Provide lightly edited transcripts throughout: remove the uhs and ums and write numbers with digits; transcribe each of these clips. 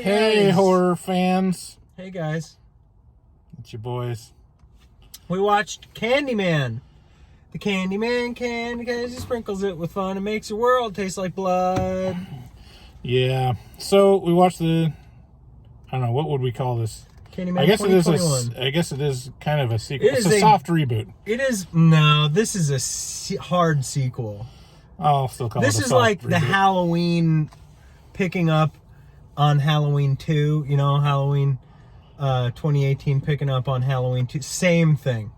Hey, horror fans. Hey, guys. It's your boys. We watched Candyman. The Candyman can because he sprinkles it with fun and makes your world taste like blood. Yeah. So we watched I don't know, what would we call this? Candyman I guess 2021. I guess it is kind of a sequel. It It's is a soft reboot. It is. No, this is a hard sequel. I'll still call it a soft This is like reboot. the Halloween picking up on Halloween 2. You know, Halloween 2018 picking up on Halloween 2. Same thing.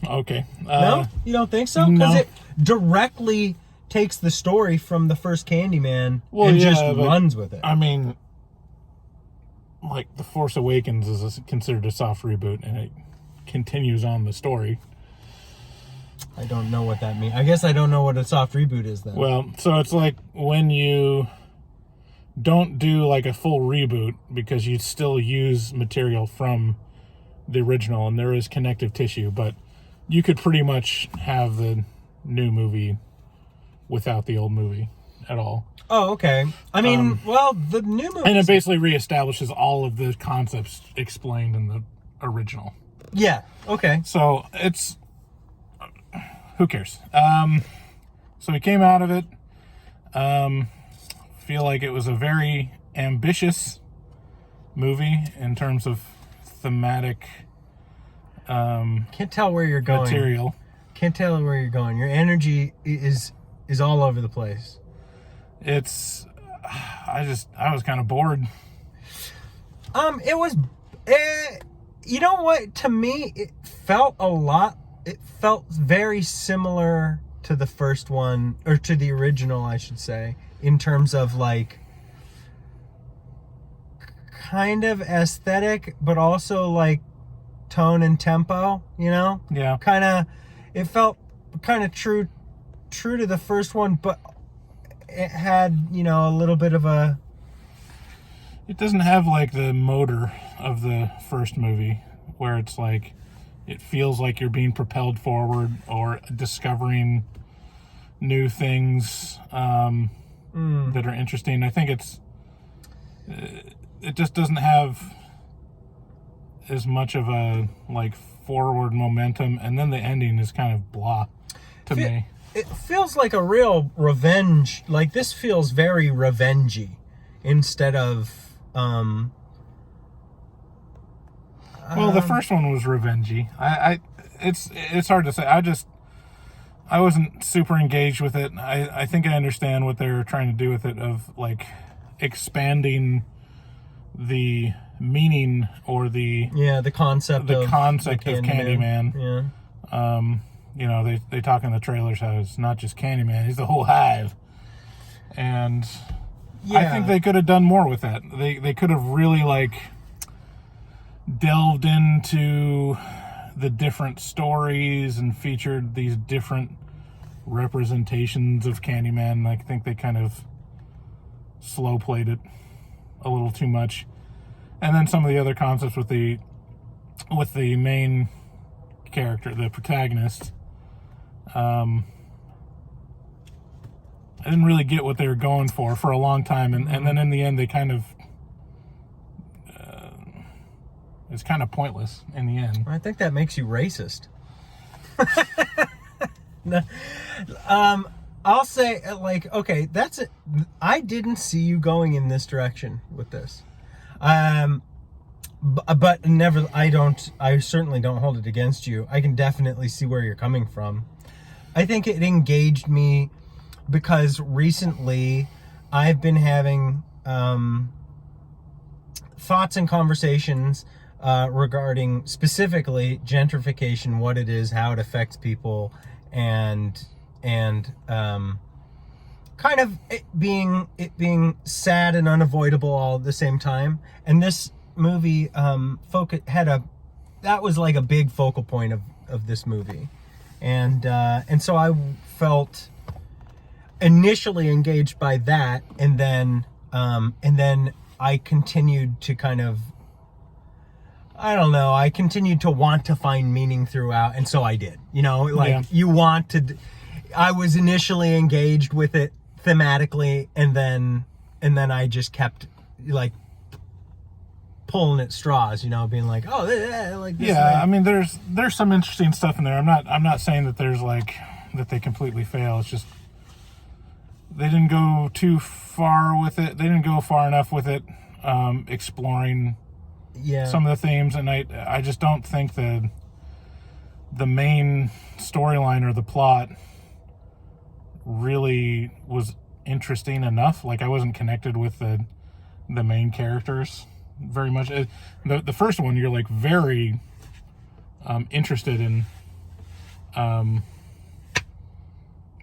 Okay. No? You don't think so? No. Because it directly takes the story from the first Candyman and just runs with it. I mean, like, The Force Awakens is considered a soft reboot, and it continues on the story. I don't know what that means. I guess I don't know what a soft reboot is then. Well, so it's like when you don't do like a full reboot because you still use material from the original and there is connective tissue, but you could pretty much have the new movie without the old movie at all. Oh, okay. I mean, well, the new movie... And it basically reestablishes all of the concepts explained in the original. Yeah, okay. So it's... Who cares? So we came out of it. Feel like it was a very ambitious movie in terms of thematic Can't tell where you're going. material. Can't tell where you're going. Your energy is all over the place. It's... I was kind of bored. It was... you know what? To me, it felt very similar to the first one, or to the original, I should say, in terms of like kind of aesthetic, but also like tone and tempo, you know? Yeah. It felt kind of true to the first one, but it had, you know, a little bit of a... It doesn't have like the motor of the first movie where it's like it feels like you're being propelled forward or discovering new things that are interesting. I think it just doesn't have as much of a like forward momentum, and then the ending is kind of blah to me. It feels like a real revenge. Like, this feels very revengey instead of Well, the first one was revengey. It's hard to say. I wasn't super engaged with it. I think I understand what they're trying to do with it, of like expanding the meaning or the concept of Candyman. Yeah. You know, they talk in the trailers how it's not just Candyman, he's the whole hive. And I think they could have done more with that. They could have really like delved into the different stories and featured these different representations of Candyman. I think they kind of slow played it a little too much. And then some of the other concepts with the main character, the protagonist, I didn't really get what they were going for a long time, and then in the end they kind of it's kind of pointless in the end. I think that makes you racist. No, I'll say, like, okay, that's it. I didn't see you going in this direction with this. But never, I certainly don't hold it against you. I can definitely see where you're coming from. I think it engaged me because recently I've been having thoughts and conversations regarding specifically gentrification, what it is, how it affects people, and kind of it being sad and unavoidable all at the same time. And this movie that was like a big focal point of this movie, and so I felt initially engaged by that, and then I continued to kind of, I don't know, I continued to want to find meaning throughout, and so I did. You know, like, I was initially engaged with it thematically, and then and then I just kept like pulling at straws, you know, being like, oh, like this. Yeah, I mean, there's some interesting stuff in there. I'm not saying that there's like that they completely fail. It's just they didn't go too far with it. They didn't go far enough with it, exploring some of the themes, and I just don't think the main storyline or the plot really was interesting enough. Like, I wasn't connected with the main characters very much. The first one, you're like very interested in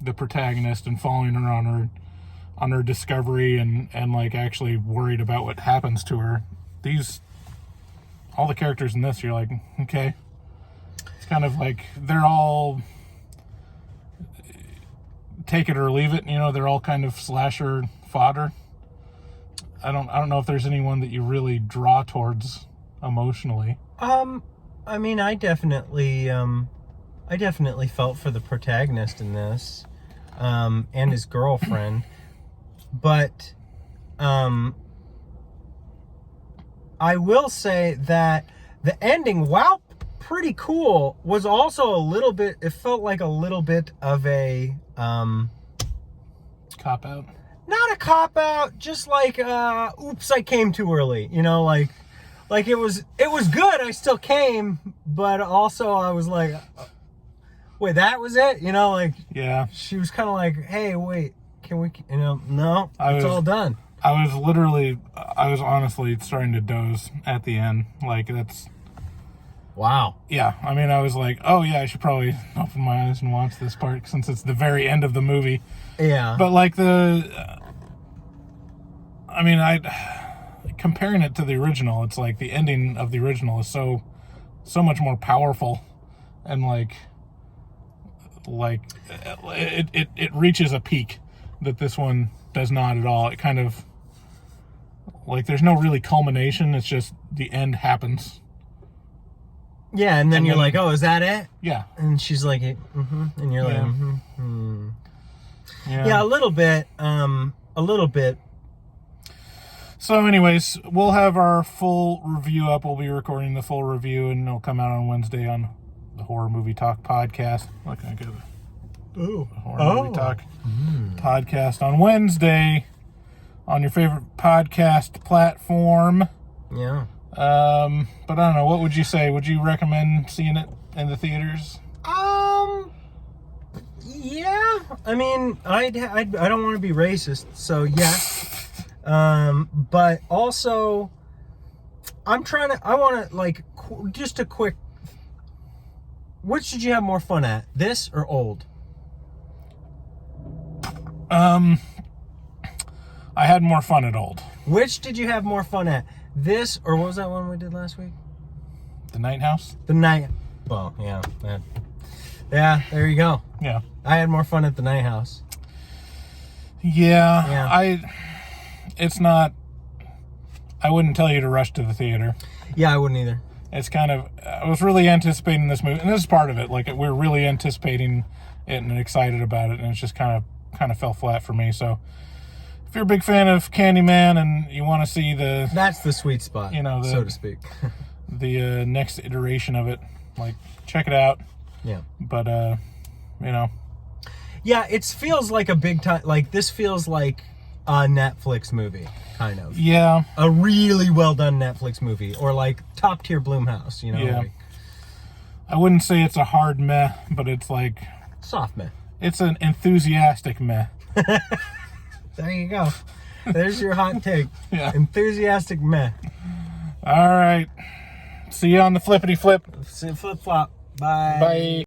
the protagonist and following her on her discovery and like actually worried about what happens to her. All the characters in this, you're like, okay. It's kind of like they're all take it or leave it, you know, they're all kind of slasher fodder. I don't know if there's anyone that you really draw towards emotionally. I mean, I definitely felt for the protagonist in this, and his girlfriend, but I will say that the ending, while pretty cool, was also a little bit, it felt like a little bit of a Cop out. Not a cop out, just like oops, I came too early, you know, like it was good, I still came, but also I was like, wait, that was it, you know, like, yeah, she was kind of like, hey, wait, can we, you know, no, it's all done. I was honestly starting to doze at the end. Like, that's... Wow. Yeah, I mean, I was like, oh yeah, I should probably open my eyes and watch this part since it's the very end of the movie. Yeah. But like comparing it to the original, it's like the ending of the original is so much more powerful, and like it reaches a peak that this one does not at all. It kind of like, there's no really culmination. It's just the end happens. Yeah, and then you're like, oh, is that it? Yeah. And she's like, mm-hmm. And you're like, mm-hmm. Yeah, a little bit. So anyways, we'll have our full review up. We'll be recording the full review, and it'll come out on Wednesday on the Horror Movie Talk podcast. Look, I got the Horror Movie Talk podcast on Wednesday on your favorite podcast platform. Yeah. But I don't know. What would you say? Would you recommend seeing it in the theaters? Yeah. I mean, I don't want to be racist, so yes. But also, I want to, like, just a quick, which did you have more fun at? This or Old? I had more fun at Old. Which did you have more fun at? This, or what was that one we did last week? The Night House? Well, yeah. Yeah, there you go. Yeah. I had more fun at the Night House. Yeah. It's not, I wouldn't tell you to rush to the theater. Yeah, I wouldn't either. It's kind of, I was really anticipating this movie, and this is part of it. Like, we're really anticipating it and excited about it, and it's just kind of fell flat for me. So, if you're a big fan of Candyman and you want to see that's the sweet spot, you know, so to speak, the next iteration of it, like, check it out. Yeah. But you know, yeah, it feels like a big time. Like, this feels like a Netflix movie, kind of. Yeah. A really well done Netflix movie, or like top tier Blumhouse. You know. Yeah. Like, I wouldn't say it's a hard meh, but it's like soft meh. It's an enthusiastic meh. There you go. There's your hot take. Yeah. Enthusiastic meh. All right. See you on the flippity flip. Flip flop. Bye. Bye.